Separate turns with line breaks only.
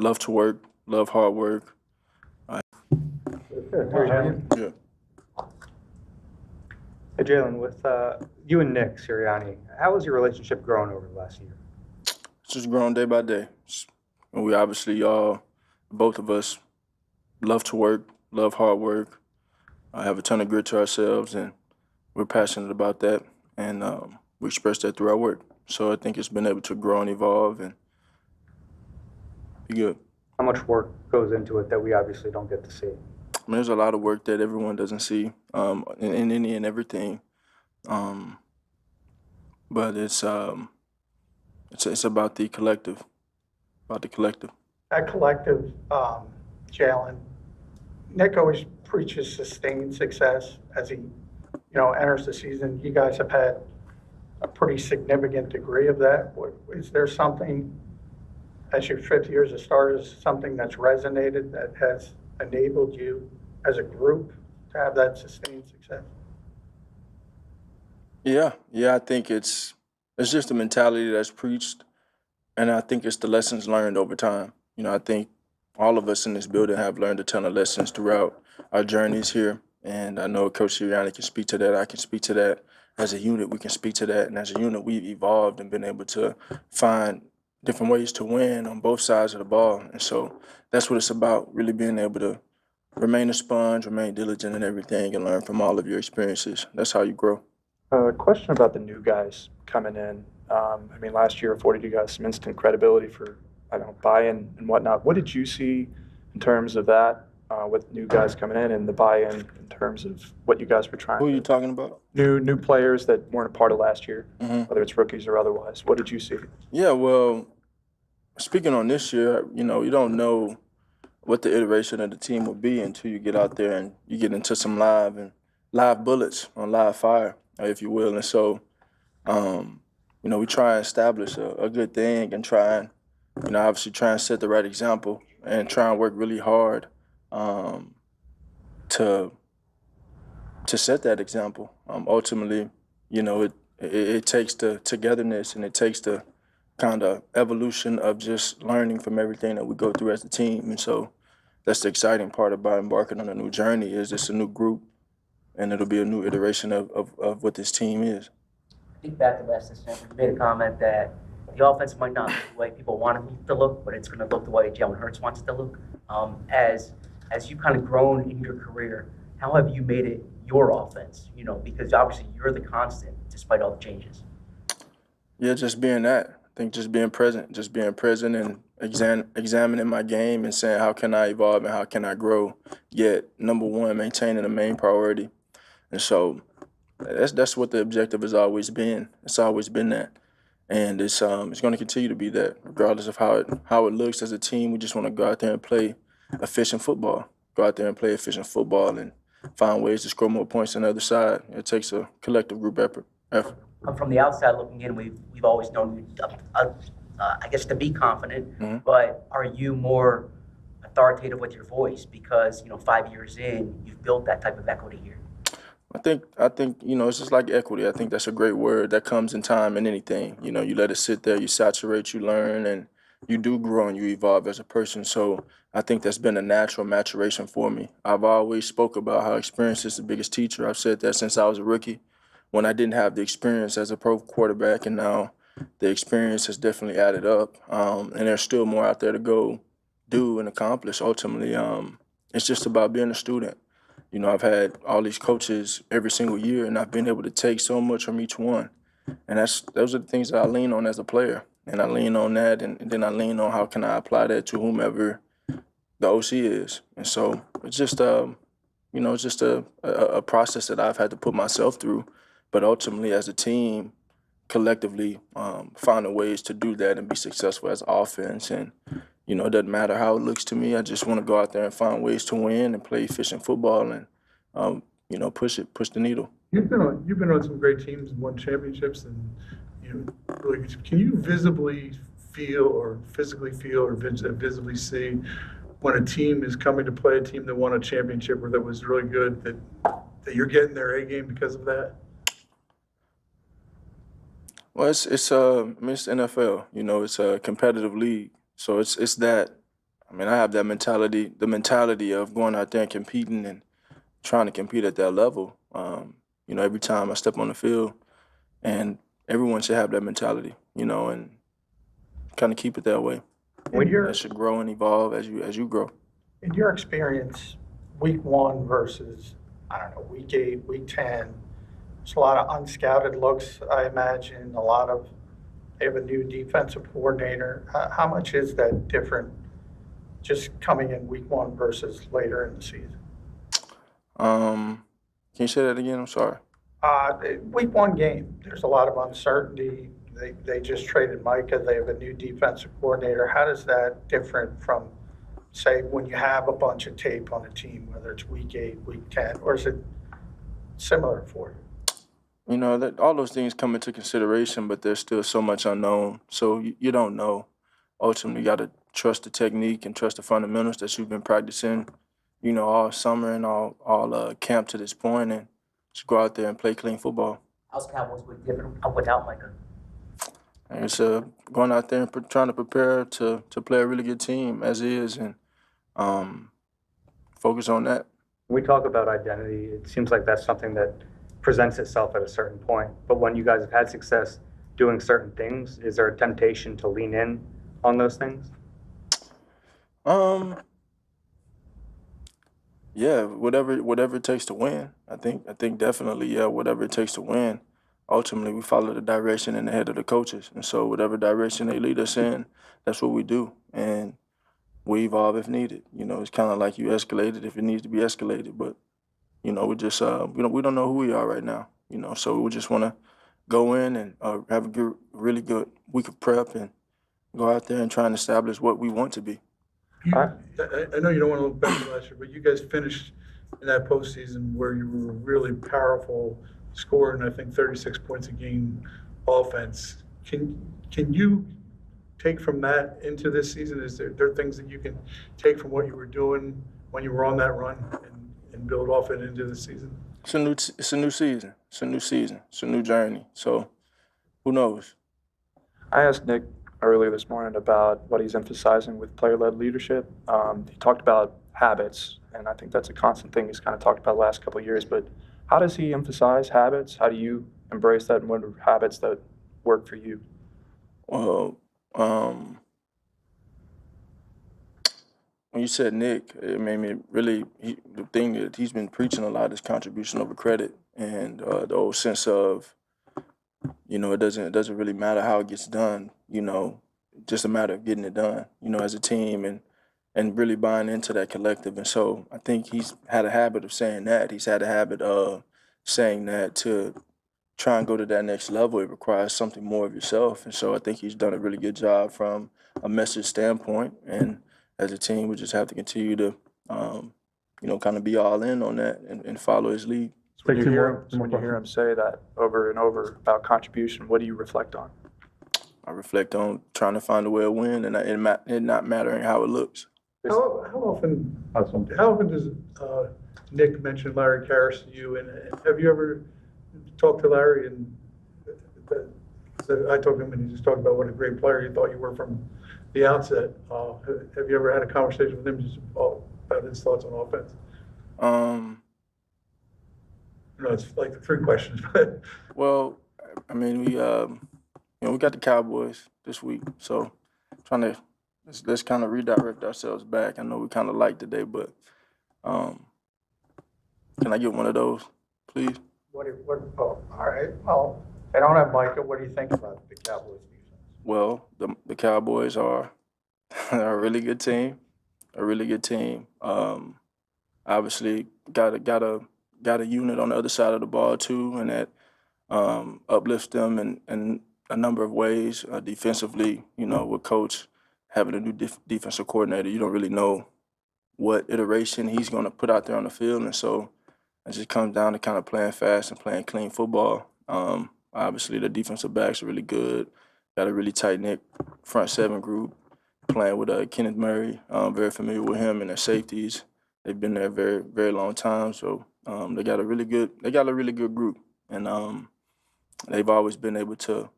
love to work, love hard work. Yeah.
Hey, Jalen, with you and Nick Sirianni, how has your relationship grown over the last year?
It's just grown day by day. And we obviously all, both of us, love to work, love hard work. I have a ton of grit to ourselves, and we're passionate about that, and we express that through our work. So I think it's been able to grow and evolve and be good.
How much work goes into it that we obviously don't get to see?
I mean, there's a lot of work that everyone doesn't see in any and everything, but it's about the collective,
That collective, Jalen, Nick always preaches sustained success as he, enters the season. You guys have had a pretty significant degree of that. Is there something, as your 5th year as a starter, is something that's resonated that has enabled you as a group to have that sustained success?
Yeah. I think it's just a mentality that's preached, and I think it's the lessons learned over time. I think all of us in this building have learned a ton of lessons throughout our journeys here, and I know Coach Sirianni can speak to that. I can speak to that. As a unit, we can speak to that, and as a unit, we've evolved and been able to find different ways to win on both sides of the ball, and so that's what it's about, really being able to remain a sponge, remain diligent in everything, and learn from all of your experiences. That's how you grow.
Question about the new guys coming in. Last year afforded you guys some instant credibility for, buy-in and whatnot. What did you see in terms of that with new guys coming in the buy-in in terms of what you guys were trying?
Who are you talking about?
New players that weren't a part of last year, whether it's rookies or otherwise. What did you see?
Yeah, well, speaking on this year, you don't know what the iteration of the team will be until you get out there and you get into some live bullets on live fire, if you will. And so, we try and establish a good thing and try and, obviously try and set the right example and try and work really hard to set that example. Ultimately, it takes the togetherness and it takes the kind of evolution of just learning from everything that we go through as a team. And so that's the exciting part about embarking on a new journey is it's a new group and it'll be a new iteration of what this team is.
I think back to last December, you made a comment that the offense might not look the way people want it to look, but it's going to look the way Jalen Hurts wants it to look. As you've kind of grown in your career, how have you made it your offense? Because obviously you're the constant despite all the changes.
Yeah, just being that. I think just being present and examining my game and saying how can I evolve and how can I grow, yet number one, maintaining the main priority. And so that's what the objective has always been. It's always been that. And it's going to continue to be that, regardless of how it looks as a team. We just want to go out there and play efficient football. Go out there and play efficient football and find ways to score more points on the other side. It takes a collective group effort.
From the outside looking in, we've always known you, I guess, to be confident. But are you more authoritative with your voice because 5 years in, you've built that type of equity here?
I think it's just like equity. I think that's a great word that comes in time in anything. You let it sit there, you saturate, you learn, and you do grow and you evolve as a person. So I think that's been a natural maturation for me. I've always spoke about how experience is the biggest teacher. I've said that since I was a rookie, when I didn't have the experience as a pro quarterback, and now the experience has definitely added up. And there's still more out there to go do and accomplish. Ultimately, it's just about being a student. I've had all these coaches every single year, and I've been able to take so much from each one. And those are the things that I lean on as a player. And I lean on that, and then I lean on how can I apply that to whomever the OC is. And so it's just, it's just a process that I've had to put myself through. But ultimately, as a team, collectively finding ways to do that and be successful as offense. And, it doesn't matter how it looks to me. I just want to go out there and find ways to win and play efficient football and, push the needle.
You've been on some great teams and won championships, and really, can you visibly feel or physically feel or visibly see when a team is coming to play a team that won a championship or that was really good that you're getting their A game because of that?
Well, it's NFL. It's a competitive league, so it's that. I mean, I have that mentality, the mentality of going out there and competing and trying to compete at that level. You know, every time I step on the field, and everyone should have that mentality, you know, and kind of keep it that way.
In your,
That should grow and evolve as you grow.
in your experience, week 1 versus, I don't know, week 8, week 10, there's a lot of unscouted looks, I imagine, they have a new defensive coordinator. How much is that different just coming in week 1 versus later in the season?
Can you say that again? I'm sorry.
Week 1 game, there's a lot of uncertainty. They just traded Micah. They have a new defensive coordinator. How does that different from, say, when you have a bunch of tape on a team, whether it's week 8, week 10, or is it similar for you?
You know, that all those things come into consideration, but there's still so much unknown. So you don't know. Ultimately, you got to trust the technique and trust the fundamentals that you've been practicing, you know, all summer and all camp to this point, and just go out there and play clean football.
How's Cowboys with different without Micah?
And it's going out there and trying to prepare to play a really good team as is, and focus on that.
When we talk about identity, it seems like that's something that presents itself at a certain point. But when you guys have had success doing certain things, is there a temptation to lean in on those things?
Yeah, whatever it takes to win. I think definitely, yeah, whatever it takes to win. Ultimately, we follow the direction and the head of the coaches, and so whatever direction they lead us in, that's what we do, and we evolve if needed. You know, it's kind of like you escalate it if it needs to be escalated, but you know, we just we don't know who we are right now. You know, so we just want to go in and have a really good week of prep and go out there and try and establish what we want to be.
I know you don't want to look back to last year, but you guys finished in that postseason where you were really powerful, scoring, I think, 36 points a game offense. Can you take from that into this season? Is there things that you can take from what you were doing when you were on that run and build off it into the season?
It's a new season. It's a new season. It's a new journey. So who knows?
I asked Nick earlier this morning about what he's emphasizing with player-led leadership. He talked about habits, and I think that's a constant thing he's kind of talked about the last couple of years. But how does he emphasize habits? How do you embrace that, and what are habits that work for you?
Well, when you said Nick, it made me really, the thing that he's been preaching a lot is contribution over credit, and the old sense of, you know, it doesn't really matter how it gets done, you know, just a matter of getting it done, you know, as a team, and really buying into that collective. And so I think he's had a habit of saying that. He's had a habit of saying that to try and go to that next level, it requires something more of yourself. And so I think he's done a really good job from a message standpoint. And as a team, we just have to continue to, you know, kind of be all in on that and follow his lead.
When you hear him say that over and over about contribution, what do you reflect on?
I reflect on trying to find a way to win and it not mattering how it looks.
How often does Nick mention Larry Karras to you? And have you ever talked to Larry? And I talked to him, and he just talked about what a great player he thought you were from the outset. Have you ever had a conversation with him just about his thoughts on offense? You know, it's like 3 questions, but
Well, I mean, we you know, we got the Cowboys this week, so trying to let's kind of redirect ourselves back. I know we kind of light today, but can I get one of those, please?
All right. Well, they don't have Micah. What do you think about the Cowboys defense?
Well, the Cowboys are a really good team, a really good team. Obviously, got a unit on the other side of the ball too, and that uplifts them in a number of ways. Defensively, you know, with Coach having a new defensive coordinator, you don't really know what iteration he's going to put out there on the field, and so it just comes down to kind of playing fast and playing clean football. Obviously, the defensive backs are really good. Got a really tight-knit front 7 group playing with Kenneth Murray. Very familiar with him and their safeties. They've been there a very, very long time, so they got a really good group, and they've always been able to